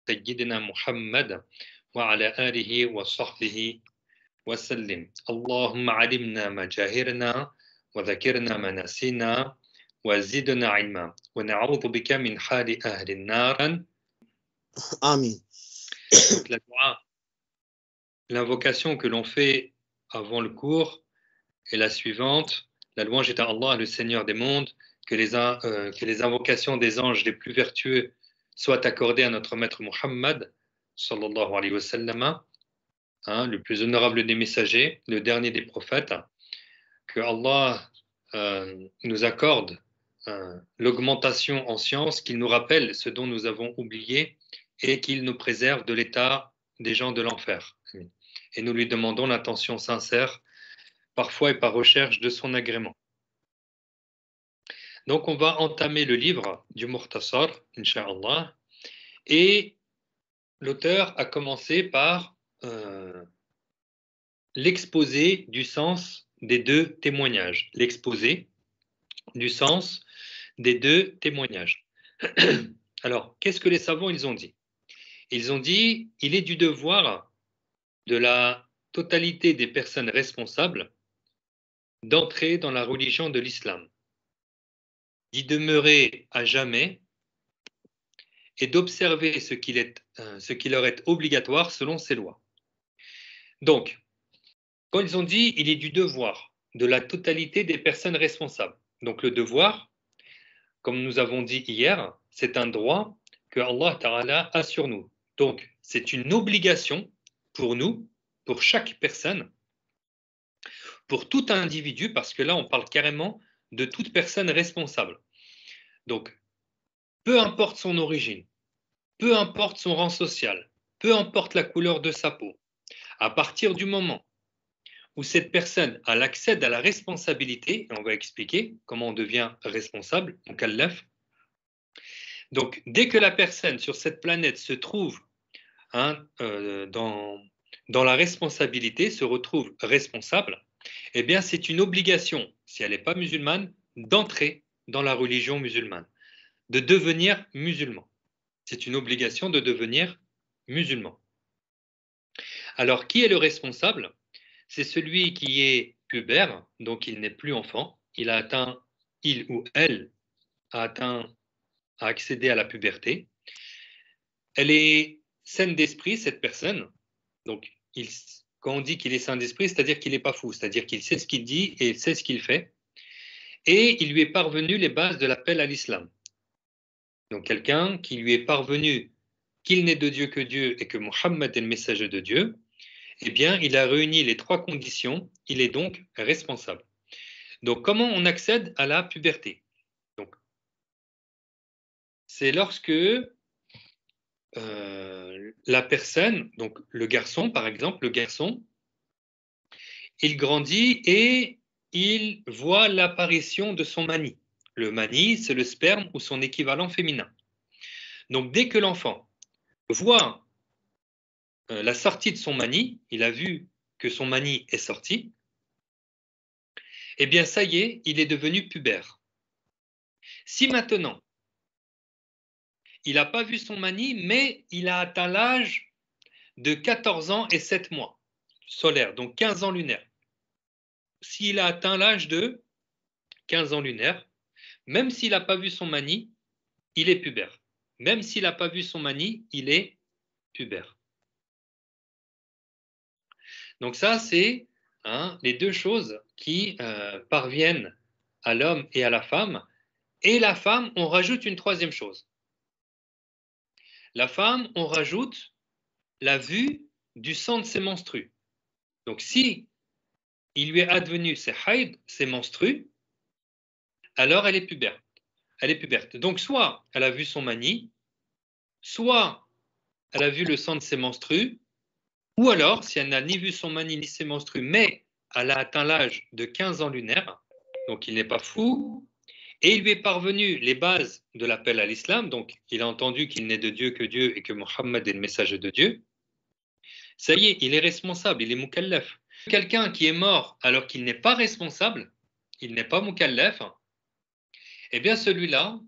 سيدنا محمد وعلى آله وصحبه وسلم. اللهم علمنا ما جهلنا وذكرنا ما نسينا وزدنا علما ونعوذ بك من حال أهل النار. Amin. Donc la dua, l'invocation que l'on fait avant le cours est la suivante. La louange est à Allah, le Seigneur des mondes, que les invocations des anges les plus vertueux soient accordées à notre maître Muhammad, sallallahu alayhi wa sallam, le plus honorable des messagers, le dernier des prophètes, que Allah nous accorde l'augmentation en science, qu'il nous rappelle ce dont nous avons oublié et qu'il nous préserve de l'état des gens de l'enfer. Et nous lui demandons l'intention sincère, parfois et par recherche de son agrément. Donc on va entamer le livre du Mukhtasar, Inch'Allah, et l'auteur a commencé par l'exposé du sens des deux témoignages. L'exposé du sens des deux témoignages. Alors, qu'est-ce que les savants ils ont dit? Ils ont dit, il est du devoir de la totalité des personnes responsables d'entrer dans la religion de l'islam, d'y demeurer à jamais et d'observer ce qui leur est obligatoire selon ses lois. Donc, quand ils ont dit, il est du devoir de la totalité des personnes responsables. Donc le devoir, comme nous avons dit hier, c'est un droit que Allah Ta'ala a sur nous. Donc c'est une obligation pour nous, pour chaque personne, pour tout individu, parce que là on parle carrément de toute personne responsable. Donc peu importe son origine, peu importe son rang social, peu importe la couleur de sa peau, à partir du moment où cette personne elle accède à la responsabilité, et on va expliquer comment on devient responsable, mukallaf. Donc, dès que la personne sur cette planète se trouve dans la responsabilité, se retrouve responsable, eh bien, c'est une obligation, si elle n'est pas musulmane, d'entrer dans la religion musulmane, de devenir musulman. C'est une obligation de devenir musulman. Alors, qui est le responsable? C'est celui qui est pubère, donc il n'est plus enfant, il ou elle a accédé à la puberté. Elle est saine d'esprit, cette personne. Donc, quand on dit qu'il est sain d'esprit, c'est-à-dire qu'il n'est pas fou, c'est-à-dire qu'il sait ce qu'il dit et il sait ce qu'il fait. Et il lui est parvenu les bases de l'appel à l'islam. Donc, quelqu'un qui lui est parvenu qu'il n'est de Dieu que Dieu et que Muhammad est le messager de Dieu, eh bien, il a réuni les trois conditions, il est donc responsable. Donc, comment on accède à la puberté? Donc, c'est lorsque la personne, donc le garçon par exemple, le garçon, il grandit et il voit l'apparition de son mani. Le mani, c'est le sperme ou son équivalent féminin. Donc, dès que l'enfant voit la sortie de son mani, il a vu que son mani est sorti, eh bien ça y est, il est devenu pubère. Si maintenant, il n'a pas vu son mani, mais il a atteint l'âge de 14 ans et 7 mois solaire, donc 15 ans lunaire. S'il a atteint l'âge de 15 ans lunaire, même s'il n'a pas vu son mani, il est pubère. Même s'il n'a pas vu son mani, il est pubère. Donc ça, c'est les deux choses qui parviennent à l'homme et à la femme. Et la femme, on rajoute une troisième chose. La femme, on rajoute la vue du sang de ses menstrues. Donc si il lui est advenu ses haïd, ses menstrues, alors elle est pubère. Elle est puberte. Donc soit elle a vu son mani, soit elle a vu le sang de ses menstrues, ou alors, si elle n'a ni vu son mani ni ses menstrues, mais elle a atteint l'âge de 15 ans lunaire, donc il n'est pas fou, et il lui est parvenu les bases de l'appel à l'islam, donc il a entendu qu'il n'est de Dieu que Dieu et que Mohammed est le messager de Dieu, ça y est, il est responsable, il est mukallaf. Quelqu'un qui est mort alors qu'il n'est pas responsable, il n'est pas mukallaf, eh bien celui-là,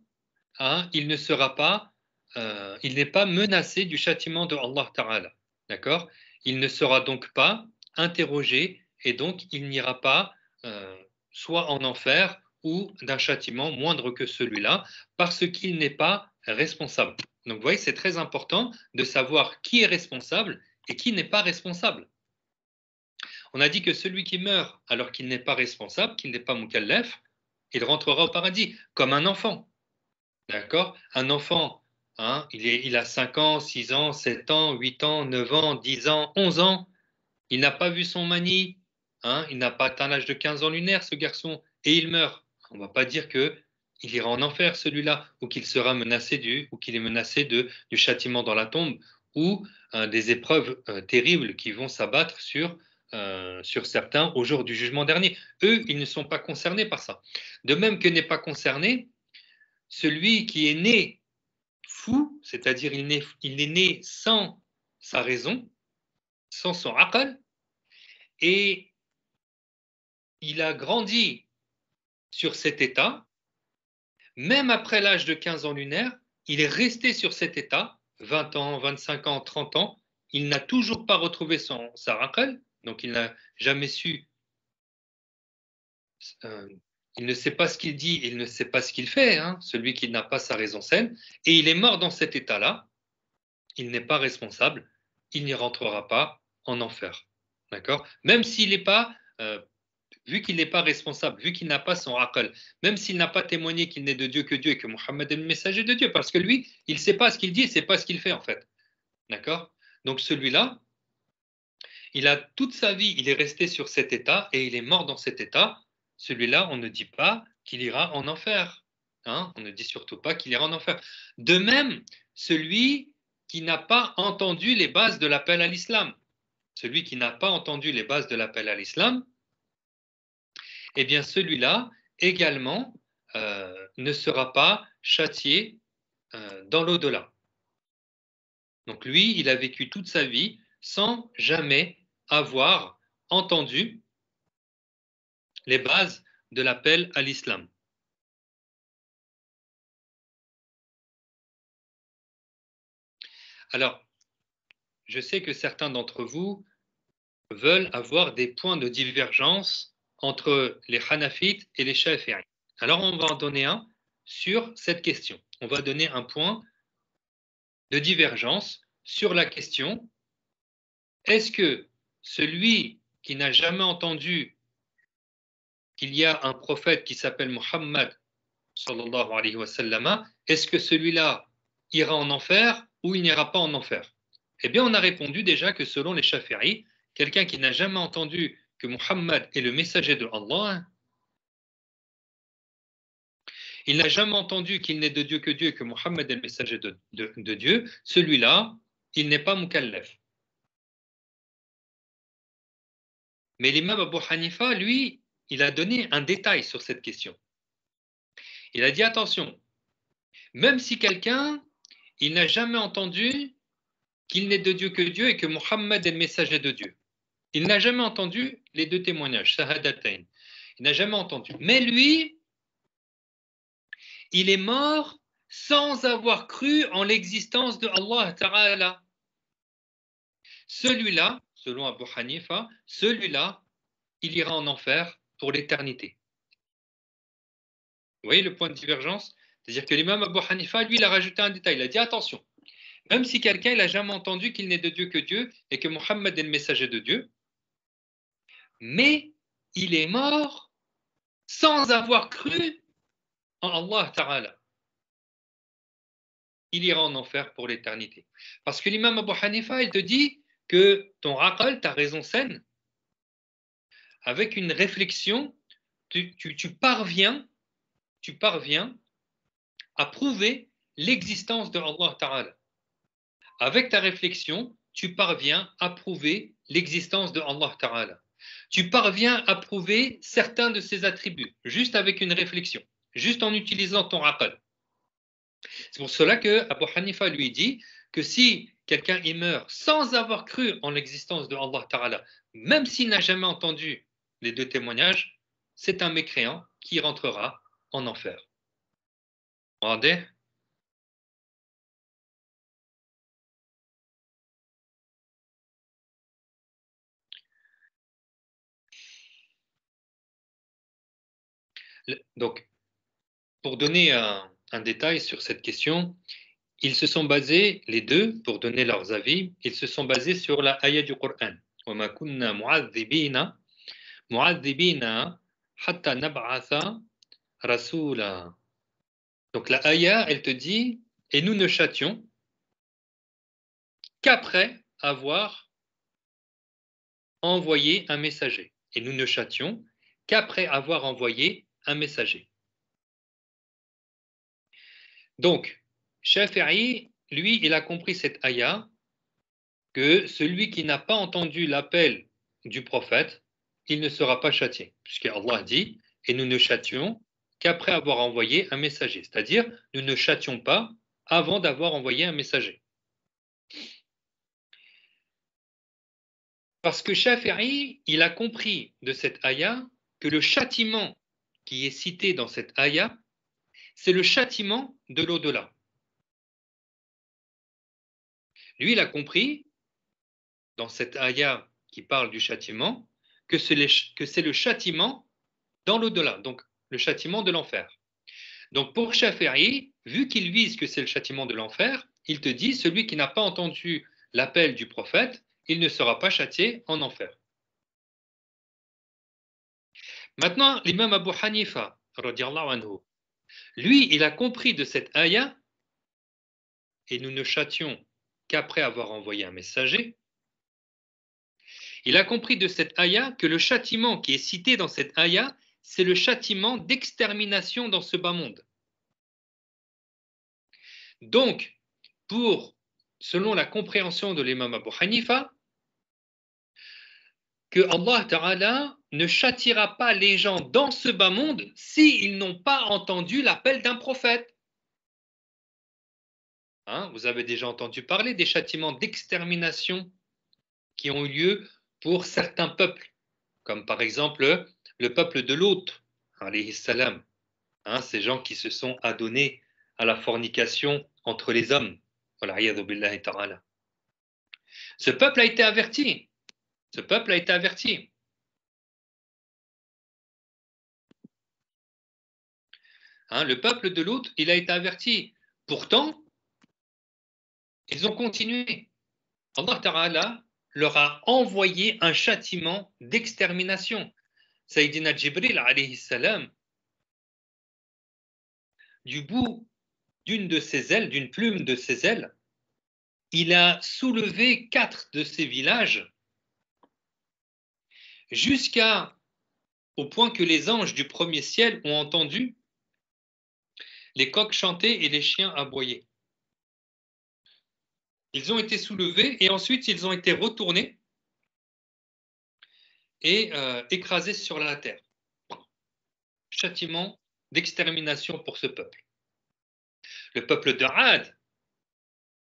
il ne sera pas il n'est pas menacé du châtiment de Allah Ta'ala. D'accord? Il ne sera donc pas interrogé et donc il n'ira pas soit en enfer ou d'un châtiment moindre que celui-là parce qu'il n'est pas responsable. Donc vous voyez, c'est très important de savoir qui est responsable et qui n'est pas responsable. On a dit que celui qui meurt alors qu'il n'est pas responsable, qu'il n'est pas mukallaf, il rentrera au paradis comme un enfant. D'accord? Un enfant, hein, il a 5 ans, 6 ans, 7 ans, 8 ans, 9 ans, 10 ans, 11 ans. Il n'a pas vu son mani, hein, il n'a pas atteint l'âge de 15 ans lunaire, ce garçon, et il meurt. On ne va pas dire qu'il ira en enfer, celui-là, ou qu'il sera menacé ou qu'il est menacé du châtiment dans la tombe, ou des épreuves terribles qui vont s'abattre sur certains au jour du jugement dernier. Eux, ils ne sont pas concernés par ça. De même que n'est pas concerné celui qui est né fou, c'est-à-dire il est né sans sa raison, sans son aql, et il a grandi sur cet état, même après l'âge de 15 ans lunaire, il est resté sur cet état, 20 ans, 25 ans, 30 ans, il n'a toujours pas retrouvé sa aql, donc il n'a jamais su, il ne sait pas ce qu'il dit, il ne sait pas ce qu'il fait, hein, celui qui n'a pas sa raison saine, et il est mort dans cet état-là, il n'est pas responsable, il n'y rentrera pas en enfer. D'accord? Même s'il n'est pas, vu qu'il n'est pas responsable, vu qu'il n'a pas son aql, même s'il n'a pas témoigné qu'il n'est de Dieu que Dieu et que Mohammed est le messager de Dieu, parce que lui, il ne sait pas ce qu'il dit, il ne sait pas ce qu'il fait en fait. D'accord? Donc celui-là, il a toute sa vie, il est resté sur cet état et il est mort dans cet état. Celui-là, on ne dit pas qu'il ira en enfer. Hein? On ne dit surtout pas qu'il ira en enfer. De même, celui qui n'a pas entendu les bases de l'appel à l'islam. Celui qui n'a pas entendu les bases de l'appel à l'islam, eh bien celui-là également ne sera pas châtié dans l'au-delà. Donc lui, il a vécu toute sa vie sans jamais avoir entendu les bases de l'appel à l'islam. Alors, je sais que certains d'entre vous veulent avoir des points de divergence entre les Hanafites et les Shafi'i. Alors, on va en donner un sur cette question. On va donner un point de divergence sur la question: est-ce que celui qui n'a jamais entendu qu'il y a un prophète qui s'appelle Muhammad sallallahu alayhi wa sallam, est-ce que celui-là ira en enfer ou il n'ira pas en enfer? Eh bien, on a répondu déjà que selon les Shafi'i, quelqu'un qui n'a jamais entendu que Muhammad est le messager de Allah, il n'a jamais entendu qu'il n'est de Dieu que Dieu et que Muhammad est le messager de Dieu, celui-là, il n'est pas mukallaf. Mais l'imam Abu Hanifa, lui, il a donné un détail sur cette question. Il a dit attention, même si quelqu'un, il n'a jamais entendu qu'il n'est de Dieu que Dieu et que Muhammad est le messager de Dieu. Il n'a jamais entendu les deux témoignages, Shahadatain. Il n'a jamais entendu. Mais lui, il est mort sans avoir cru en l'existence de Allah Ta'ala. Celui-là, selon Abu Hanifa, celui-là, il ira en enfer pour l'éternité. Vous voyez le point de divergence? C'est-à-dire que l'imam Abu Hanifa, lui, il a rajouté un détail. Il a dit attention, même si quelqu'un n'a jamais entendu qu'il n'est de Dieu que Dieu et que Muhammad est le messager de Dieu, mais il est mort sans avoir cru en Allah Ta'ala. Il ira en enfer pour l'éternité. Parce que l'imam Abu Hanifa, il te dit que ton aql, ta raison saine, avec une réflexion, tu parviens à prouver l'existence de Allah Ta'ala. Avec ta réflexion, tu parviens à prouver l'existence de Allah Ta'ala. Tu parviens à prouver certains de ses attributs, juste avec une réflexion, juste en utilisant ton aql. C'est pour cela que Abu Hanifa lui dit que si quelqu'un y meurt sans avoir cru en l'existence de Allah Ta'ala, même s'il n'a jamais entendu les deux témoignages, c'est un mécréant qui rentrera en enfer. Regardez. Donc, pour donner un détail sur cette question, ils se sont basés, les deux, pour donner leurs avis, ils se sont basés sur la ayah du Coran. وَمَا كُنَّا مُعَذِّبِينَ حَتَّى نَبْعَثَ رَسُولًا. Donc la ayah, elle te dit, et nous ne châtions qu'après avoir envoyé un messager. Et nous ne châtions qu'après avoir envoyé un messager. Donc, Shafi'i, lui, il a compris cette ayah que celui qui n'a pas entendu l'appel du prophète, il ne sera pas châtié. Puisque Allah dit, et nous ne châtions qu'après avoir envoyé un messager. C'est-à-dire, nous ne châtions pas avant d'avoir envoyé un messager. Parce que Shafi'i, il a compris de cette ayah que le châtiment qui est cité dans cette ayah, c'est le châtiment de l'au-delà. Lui, il a compris, dans cette ayah qui parle du châtiment, que c'est le châtiment dans l'au-delà, donc le châtiment de l'enfer. Donc pour Shafi'i, vu qu'il vise que c'est le châtiment de l'enfer, il te dit, celui qui n'a pas entendu l'appel du prophète, il ne sera pas châtié en enfer. Maintenant, l'imam Abu Hanifa, radiallahu anhu, lui, il a compris de cette ayah, et nous ne châtions qu'après avoir envoyé un messager, il a compris de cette ayah que le châtiment qui est cité dans cette ayah, c'est le châtiment d'extermination dans ce bas monde. Donc, selon la compréhension de l'imam Abu Hanifa, que Allah Ta'ala ne châtiera pas les gens dans ce bas monde s'ils n'ont pas entendu l'appel d'un prophète. Vous avez déjà entendu parler des châtiments d'extermination qui ont eu lieu pour certains peuples, comme par exemple le peuple de Lot, alayhi salam, ces gens qui se sont adonnés à la fornication entre les hommes. Ce peuple a été averti. Ce peuple a été averti. Le peuple de Lot, il a été averti. Pourtant, ils ont continué. Allah Ta'ala leur a envoyé un châtiment d'extermination. Sayyidina Jibril, alayhi salam, du bout d'une de ses ailes, d'une plume de ses ailes, il a soulevé 4 de ces villages au point que les anges du premier ciel ont entendu les coqs chanter et les chiens aboyer. Ils ont été soulevés et ensuite ils ont été retournés et écrasés sur la terre. Châtiment d'extermination pour ce peuple. Le peuple de Had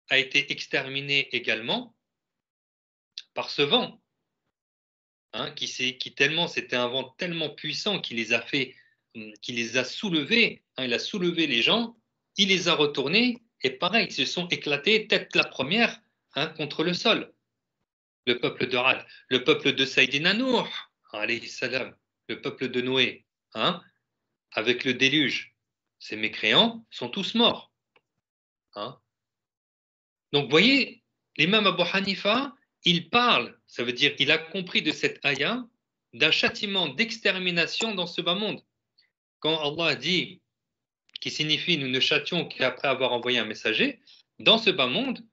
a été exterminé également par ce vent, c'était un vent tellement puissant qui les a soulevés, il a soulevé les gens, il les a retournés, et pareil, ils se sont éclatés tête la première contre le sol. Le peuple de Had, le peuple de Sayyidina Nuh, alayhi salam, le peuple de Noé, avec le déluge, ces mécréants sont tous morts. Donc, vous voyez, l'imam Abu Hanifa, il parle, ça veut dire il a compris de cette ayah d'un châtiment d'extermination dans ce bas monde. Quand Allah dit, qui signifie nous ne châtions qu'après avoir envoyé un messager, dans ce bas monde,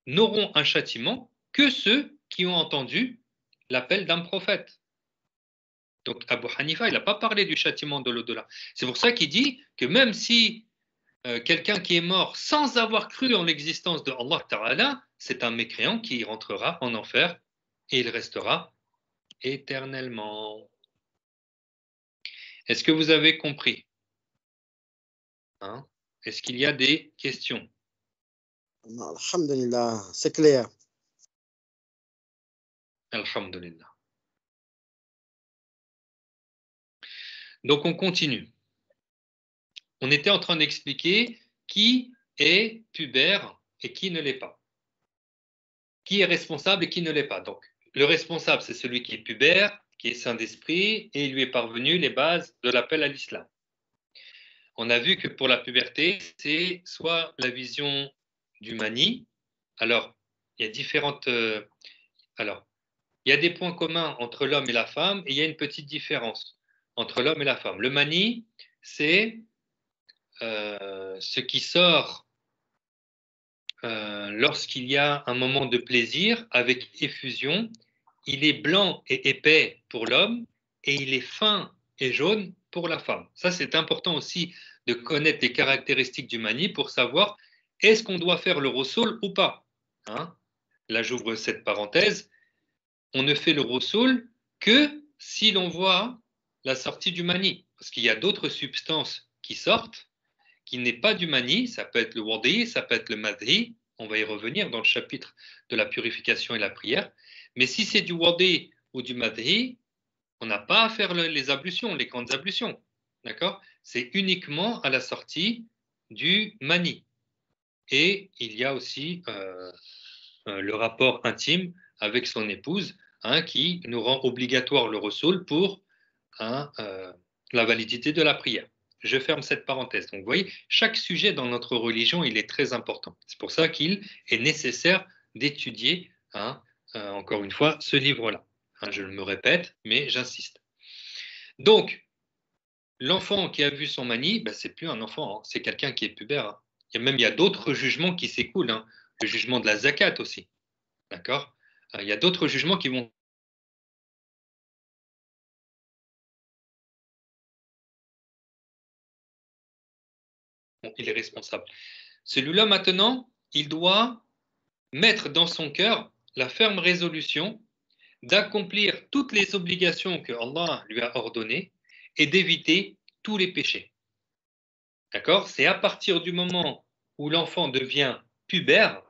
n'auront un châtiment que ceux qui ont entendu l'appel d'un prophète. Donc Abu Hanifa, il n'a pas parlé du châtiment de l'au-delà. C'est pour ça qu'il dit que même si quelqu'un qui est mort sans avoir cru en l'existence de Allah Ta'ala, c'est un mécréant qui rentrera en enfer et il restera éternellement. Est-ce que vous avez compris? Est-ce qu'il y a des questions? Alhamdulillah, c'est clair. Alhamdulillah. Donc on continue. On était en train d'expliquer qui est pubère et qui ne l'est pas. Qui est responsable et qui ne l'est pas. Donc le responsable, c'est celui qui est pubère, qui est saint d'esprit, et il lui est parvenu les bases de l'appel à l'islam. on a vu que pour la puberté, c'est soit la vision du mani. Alors, il y a différentes. Alors, il y a des points communs entre l'homme et la femme et il y a une petite différence entre l'homme et la femme. Le mani, c'est ce qui sort lorsqu'il y a un moment de plaisir avec effusion. Il est blanc et épais pour l'homme et il est fin et jaune pour la femme. Ça, c'est important aussi de connaître les caractéristiques du mani pour savoir est-ce qu'on doit faire le rossoul ou pas. Hein? Là, j'ouvre cette parenthèse. On ne fait le rossoul que si l'on voit la sortie du mani. Parce qu'il y a d'autres substances qui sortent, qui n'est pas du mani, ça peut être le wadi, ça peut être le madhi, on va y revenir dans le chapitre de la purification et la prière. Mais si c'est du wadi ou du madhi, on n'a pas à faire les ablutions, les grandes ablutions. D'accord? C'est uniquement à la sortie du mani. Et il y a aussi le rapport intime avec son épouse qui nous rend obligatoire le rossoul pour la validité de la prière. Je ferme cette parenthèse. Donc, vous voyez, chaque sujet dans notre religion, il est très important. C'est pour ça qu'il est nécessaire d'étudier, encore une fois, ce livre-là. Je me répète, mais j'insiste. Donc, l'enfant qui a vu son mani, c'est plus un enfant, c'est quelqu'un qui est pubère. Il y a d'autres jugements qui s'écoulent. Le jugement de la zakat aussi. D'accord? Il y a d'autres jugements qui vont. Bon, il est responsable. Celui-là, maintenant, il doit mettre dans son cœur la ferme résolution d'accomplir toutes les obligations que Allah lui a ordonnées et d'éviter tous les péchés. D'accord? C'est à partir du moment où l'enfant devient pubère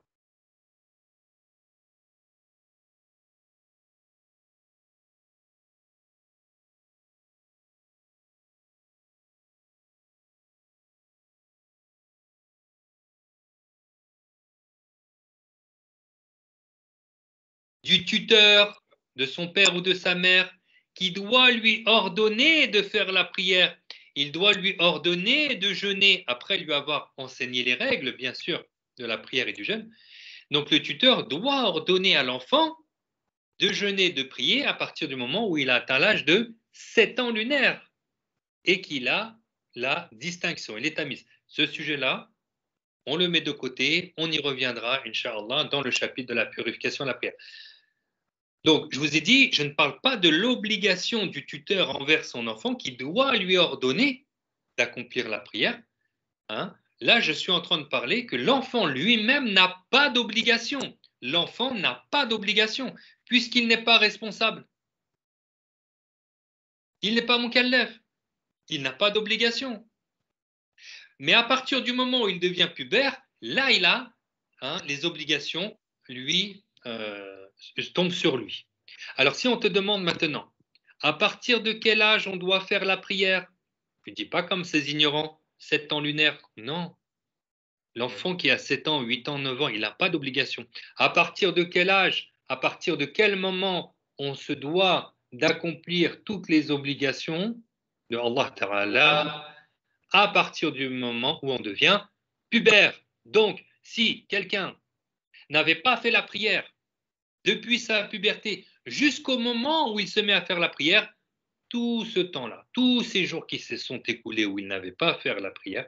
du tuteur, de son père ou de sa mère, qui doit lui ordonner de faire la prière. Il doit lui ordonner de jeûner, après lui avoir enseigné les règles, bien sûr, de la prière et du jeûne. Donc le tuteur doit ordonner à l'enfant de jeûner, de prier à partir du moment où il a atteint l'âge de 7 ans lunaire et qu'il a la distinction, il est tamise. Ce sujet-là, on le met de côté, on y reviendra, Inch'Allah, dans le chapitre de la purification de la prière. Donc, je vous ai dit, je ne parle pas de l'obligation du tuteur envers son enfant qui doit lui ordonner d'accomplir la prière. Là, je suis en train de parler que l'enfant lui-même n'a pas d'obligation. L'enfant n'a pas d'obligation puisqu'il n'est pas responsable. Il n'est pas mukallaf. Il n'a pas d'obligation. Mais à partir du moment où il devient pubère, là, il a les obligations lui tombent sur lui. Alors, si on te demande maintenant, à partir de quel âge on doit faire la prière? Tu ne dis pas comme ces ignorants, 7 ans lunaire. Non. L'enfant qui a 7 ans, 8 ans, 9 ans, il n'a pas d'obligation. À partir de quel âge, à partir de quel moment on se doit d'accomplir toutes les obligations de Allah Ta'ala à partir du moment où on devient pubère. Donc, si quelqu'un n'avait pas fait la prière depuis sa puberté jusqu'au moment où il se met à faire la prière, tout ce temps-là, tous ces jours qui se sont écoulés où il n'avait pas fait la prière,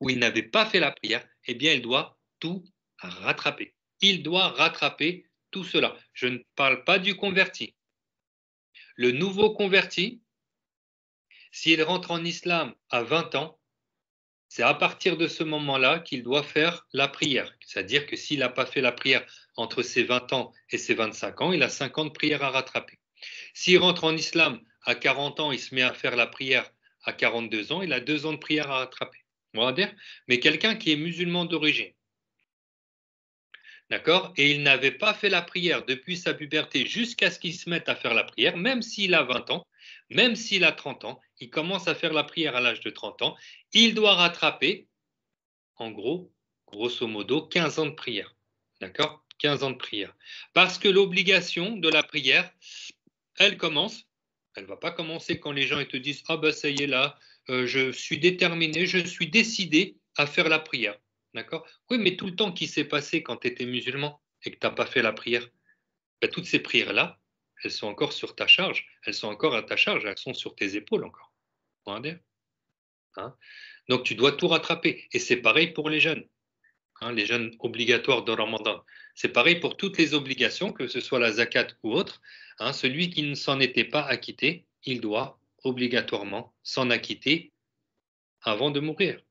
où il n'avait pas fait la prière, eh bien, il doit tout rattraper. Il doit rattraper tout cela. Je ne parle pas du converti. Le nouveau converti, s'il rentre en islam à 20 ans, c'est à partir de ce moment-là qu'il doit faire la prière. C'est-à-dire que s'il n'a pas fait la prière entre ses 20 ans et ses 25 ans, il a 50 prières à rattraper. S'il rentre en islam à 40 ans, il se met à faire la prière à 42 ans, il a 2 ans de prière à rattraper. On va dire, mais quelqu'un qui est musulman d'origine, d'accord, et il n'avait pas fait la prière depuis sa puberté jusqu'à ce qu'il se mette à faire la prière, même s'il a 20 ans, même s'il a 30 ans, il commence à faire la prière à l'âge de 30 ans, il doit rattraper, en gros, grosso modo, 15 ans de prière. D'accord? 15 ans de prière. Parce que l'obligation de la prière, elle commence, elle ne va pas commencer quand les gens te disent « Ah ben ça y est là, je suis déterminé, je suis décidé à faire la prière. D'accord? Oui, mais tout le temps qui s'est passé quand tu étais musulman et que tu n'as pas fait la prière, ben, toutes ces prières-là, elles sont encore sur ta charge, elles sont encore à ta charge, elles sont sur tes épaules encore. Hein? Donc tu dois tout rattraper. Et c'est pareil pour les jeûnes, hein, les jeûnes obligatoires de Ramadan. C'est pareil pour toutes les obligations, que ce soit la zakat ou autre. Hein, celui qui ne s'en était pas acquitté, il doit obligatoirement s'en acquitter avant de mourir.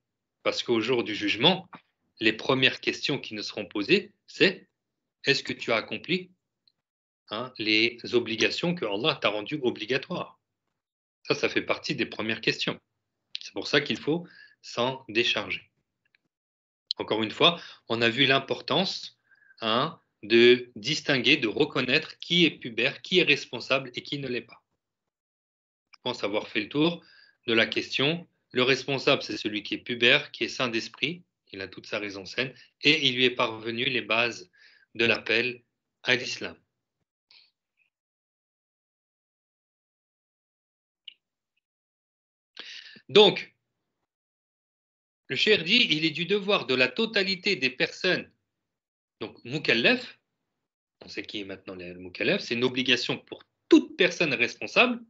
Parce qu'au jour du jugement, les premières questions qui nous seront posées, c'est est-ce que tu as accompli, hein, les obligations que Allah t'a rendues obligatoires? Ça fait partie des premières questions. C'est pour ça qu'il faut s'en décharger. Encore une fois, on a vu l'importance, hein, de distinguer, de reconnaître qui est pubère, qui est responsable et qui ne l'est pas. Je pense avoir fait le tour de la question. Le responsable, c'est celui qui est pubère, qui est saint d'esprit, il a toute sa raison saine, et il lui est parvenu les bases de l'appel à l'islam. Donc, le cheikh dit, il est du devoir de la totalité des personnes, donc mukallaf, on sait qui est maintenant le mukallaf, c'est une obligation pour toute personne responsable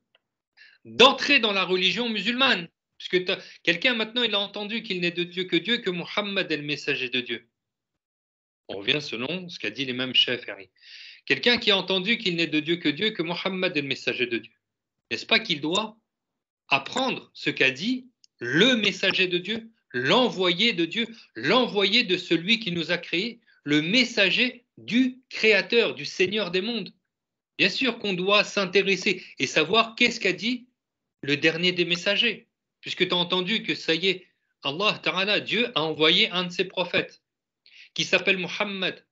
d'entrer dans la religion musulmane. Puisque quelqu'un maintenant, il a entendu qu'il n'est de Dieu que Dieu, que Muhammad est le messager de Dieu. On revient selon ce qu'a dit l'imam Shafi'i. Quelqu'un qui a entendu qu'il n'est de Dieu que Dieu, que Muhammad est le messager de Dieu. N'est-ce pas qu'il doit apprendre ce qu'a dit le messager de Dieu, l'envoyé de Dieu, l'envoyé de celui qui nous a créés, le messager du Créateur, du Seigneur des mondes. Bien sûr qu'on doit s'intéresser et savoir qu'est-ce qu'a dit le dernier des messagers. Puisque tu as entendu que ça y est, Allah Ta'ala, Dieu a envoyé un de ses prophètes qui s'appelle Muhammad,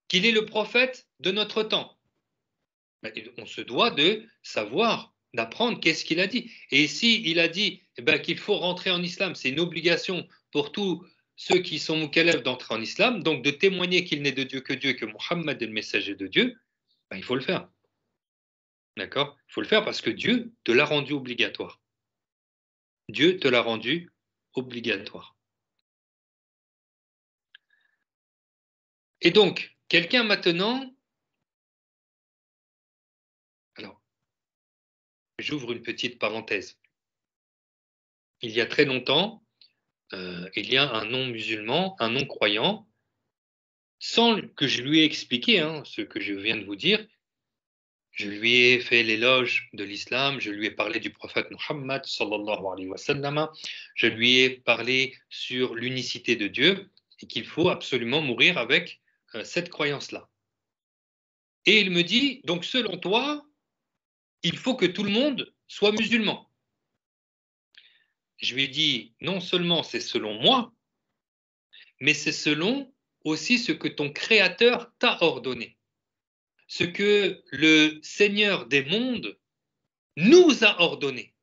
qu'il est le prophète de notre temps. On se doit de savoir, d'apprendre qu'est-ce qu'il a dit. Et ici, il a dit qu'il faut rentrer en islam, c'est une obligation pour tous ceux qui sont mukallaf d'entrer en islam, donc de témoigner qu'il n'est de Dieu que Dieu, que Muhammad est le messager de Dieu, il faut le faire. D'accord? Il faut le faire parce que Dieu te l'a rendu obligatoire. Dieu te l'a rendu obligatoire. Et donc, quelqu'un maintenant, alors, j'ouvre une petite parenthèse. Il y a très longtemps, il y a un non-musulman, un non-croyant, sans que je lui ai expliqué ce que je viens de vous dire, je lui ai fait l'éloge de l'islam, je lui ai parlé du prophète Muhammad sallallahu alayhi wa sallam, je lui ai parlé sur l'unicité de Dieu et qu'il faut absolument mourir avec cette croyance-là. Et il me dit, donc selon toi, il faut que tout le monde soit musulman. Je lui ai dit, non seulement c'est selon moi, mais c'est selon aussi ce que ton Créateur t'a ordonné. Ce que le Seigneur des mondes nous a ordonné.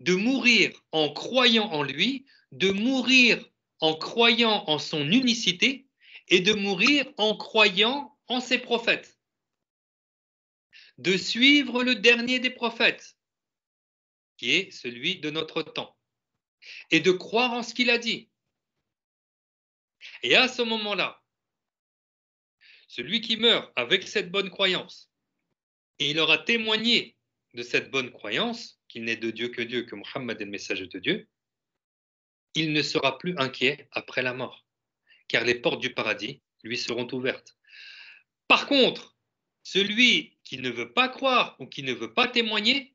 De mourir en croyant en lui, de mourir en croyant en son unicité et de mourir en croyant en ses prophètes. De suivre le dernier des prophètes, qui est celui de notre temps, et de croire en ce qu'il a dit. Et à ce moment-là, celui qui meurt avec cette bonne croyance, et il aura témoigné de cette bonne croyance, qu'il n'est de Dieu que Dieu, que Muhammad est le messager de Dieu, il ne sera plus inquiet après la mort, car les portes du paradis lui seront ouvertes. Par contre, celui qui ne veut pas croire ou qui ne veut pas témoigner,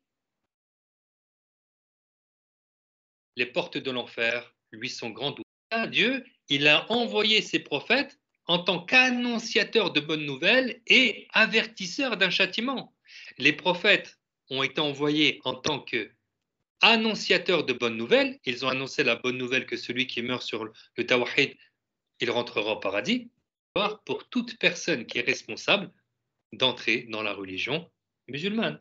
les portes de l'enfer lui sont grandes ouvertes. Dieu, il a envoyé ses prophètes en tant qu'annonciateurs de bonnes nouvelles et avertisseurs d'un châtiment. Les prophètes ont été envoyés en tant qu'annonciateurs de bonnes nouvelles. Ils ont annoncé la bonne nouvelle que celui qui meurt sur le tawhid, il rentrera au paradis. Pour toute personne qui est responsable d'entrer dans la religion musulmane.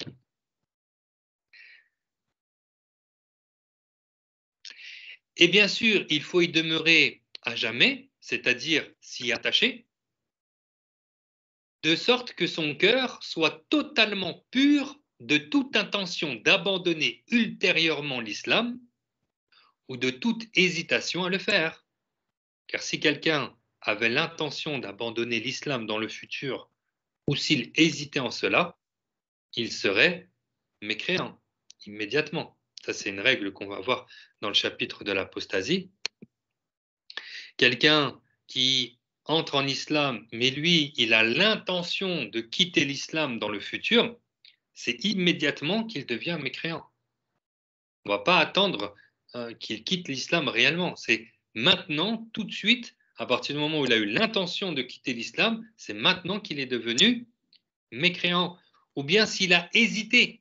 Et bien sûr, il faut y demeurer à jamais, c'est-à-dire s'y attacher, de sorte que son cœur soit totalement pur de toute intention d'abandonner ultérieurement l'islam ou de toute hésitation à le faire. Car si quelqu'un avait l'intention d'abandonner l'islam dans le futur, ou s'il hésitait en cela, il serait mécréant immédiatement. Ça, c'est une règle qu'on va voir dans le chapitre de l'apostasie. Quelqu'un qui entre en islam, mais lui, il a l'intention de quitter l'islam dans le futur, c'est immédiatement qu'il devient mécréant. On ne va pas attendre qu'il quitte l'islam réellement. C'est maintenant, tout de suite, à partir du moment où il a eu l'intention de quitter l'islam, c'est maintenant qu'il est devenu mécréant. Ou bien s'il a hésité,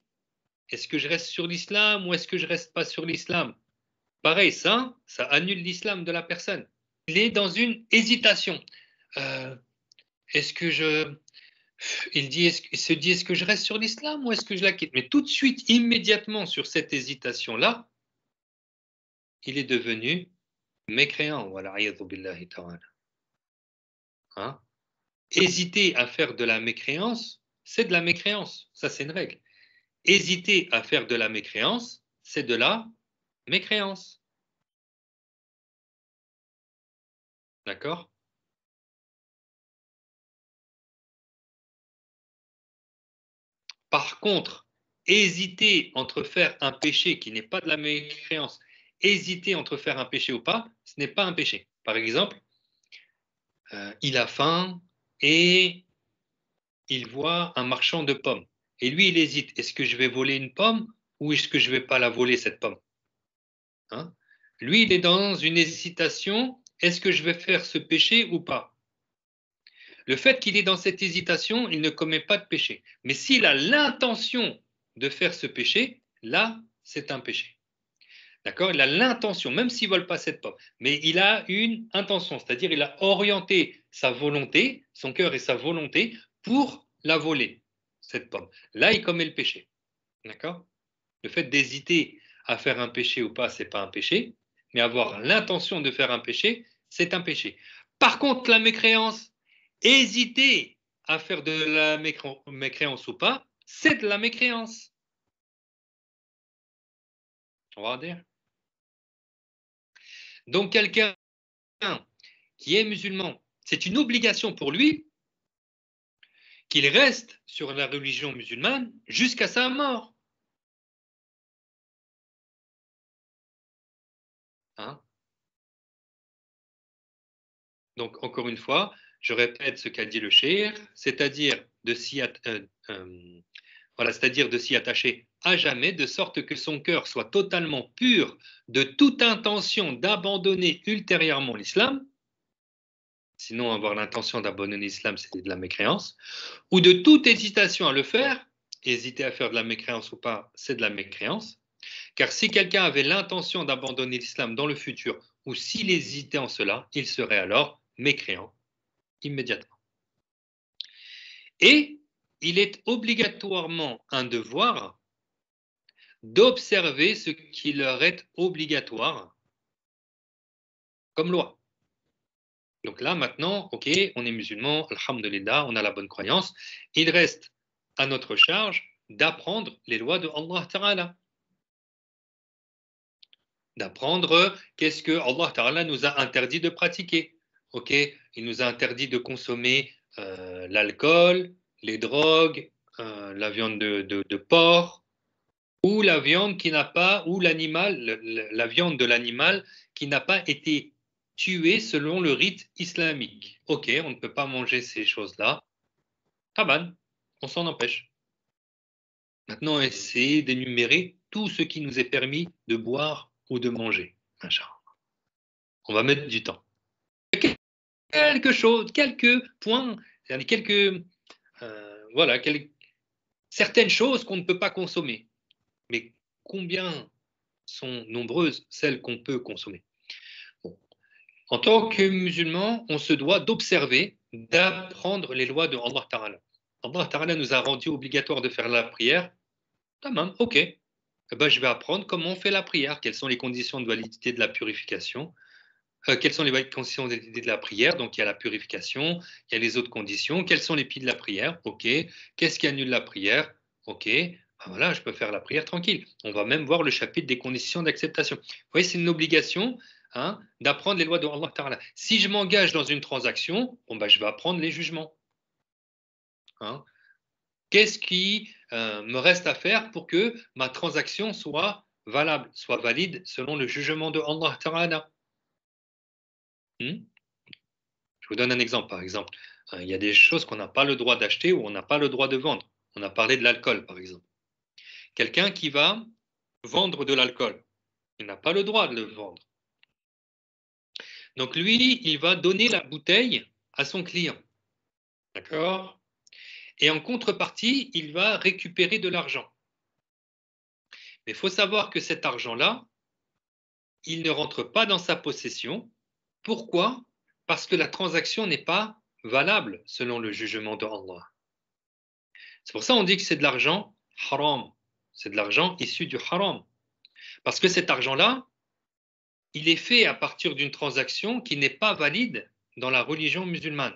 est-ce que je reste sur l'islam ou est-ce que je reste pas sur l'islam? Pareil, ça annule l'islam de la personne. Il est dans une hésitation. Est-ce que je... Il se dit, est-ce que je reste sur l'islam ou est-ce que je la quitte? Mais tout de suite, immédiatement, sur cette hésitation-là, il est devenu mécréant. Hein? Hésiter à faire de la mécréance, c'est de la mécréance. Ça, c'est une règle. Hésiter à faire de la mécréance, c'est de la mécréance. D'accord? Par contre, hésiter entre faire un péché qui n'est pas de la mécréance, hésiter entre faire un péché ou pas, ce n'est pas un péché. Par exemple, il a faim et il voit un marchand de pommes. Et lui, il hésite. Est-ce que je vais voler une pomme ou est-ce que je ne vais pas la voler, cette pomme? Hein? Lui, il est dans une hésitation. Est-ce que je vais faire ce péché ou pas? Le fait qu'il est dans cette hésitation, il ne commet pas de péché. Mais s'il a l'intention de faire ce péché, là, c'est un péché. D'accord? Il a l'intention, même s'il ne vole pas cette pomme, mais il a une intention, c'est-à-dire il a orienté sa volonté, son cœur et sa volonté pour la voler, cette pomme. Là, il commet le péché. D'accord? Le fait d'hésiter à faire un péché ou pas, ce n'est pas un péché, mais avoir l'intention de faire un péché, c'est un péché. Par contre, la mécréance, hésiter à faire de la mécréance ou pas, c'est de la mécréance. On va dire. Donc, quelqu'un qui est musulman, c'est une obligation pour lui qu'il reste sur la religion musulmane jusqu'à sa mort. Hein? Donc, encore une fois, je répète ce qu'a dit le cheikh, c'est-à-dire de s'y attacher à jamais, de sorte que son cœur soit totalement pur de toute intention d'abandonner ultérieurement l'islam, sinon avoir l'intention d'abandonner l'islam, c'est de la mécréance, ou de toute hésitation à le faire, hésiter à faire de la mécréance ou pas, c'est de la mécréance, car si quelqu'un avait l'intention d'abandonner l'islam dans le futur, ou s'il hésitait en cela, il serait alors mécréant immédiatement. Et il est obligatoirement un devoir d'observer ce qui leur est obligatoire comme loi. Donc là, maintenant, ok, on est musulman, alhamdulillah, on a la bonne croyance. Il reste à notre charge d'apprendre les lois de Allah Ta'ala. D'apprendre qu'est-ce que Allah Ta'ala nous a interdit de pratiquer. Ok, il nous a interdit de consommer l'alcool, les drogues, la viande de porc, ou la viande qui n'a pas, ou l'animal, la viande de l'animal qui n'a pas été tuée selon le rite islamique. Ok, on ne peut pas manger ces choses-là. Taban, on s'en empêche. Maintenant, essayez d'énumérer tout ce qui nous est permis de boire ou de manger. On va mettre du temps. Quelque chose, quelques points, certaines choses qu'on ne peut pas consommer. Mais combien sont nombreuses celles qu'on peut consommer? Bon. En tant que musulman, on se doit d'observer, d'apprendre les lois de Allah Ta'ala. Allah Ta'ala nous a rendu obligatoire de faire la prière. Tamam, ok. Eh ben, je vais apprendre comment on fait la prière, quelles sont les conditions de validité de la purification, quelles sont les conditions de validité de la prière. Donc, il y a la purification, il y a les autres conditions. Quels sont les piliers de la prière? Ok. Qu'est-ce qui annule la prière? Ok. Ah, voilà, je peux faire la prière tranquille. On va même voir le chapitre des conditions d'acceptation. Vous voyez, c'est une obligation d'apprendre les lois de Allah Ta'ala. Si je m'engage dans une transaction, je vais apprendre les jugements. Qu'est-ce qui me reste à faire pour que ma transaction soit valable, soit valide selon le jugement de Allah Ta'ala? Je vous donne un exemple, par exemple. Il y a des choses qu'on n'a pas le droit d'acheter ou on n'a pas le droit de vendre. On a parlé de l'alcool, par exemple. Quelqu'un qui va vendre de l'alcool, il n'a pas le droit de le vendre. Donc lui, il va donner la bouteille à son client. D'accord? Et en contrepartie, il va récupérer de l'argent. Mais il faut savoir que cet argent-là, il ne rentre pas dans sa possession. Pourquoi? Parce que la transaction n'est pas valable selon le jugement de Allah. C'est pour ça qu'on dit que c'est de l'argent haram. C'est de l'argent issu du haram. Parce que cet argent-là, il est fait à partir d'une transaction qui n'est pas valide dans la religion musulmane.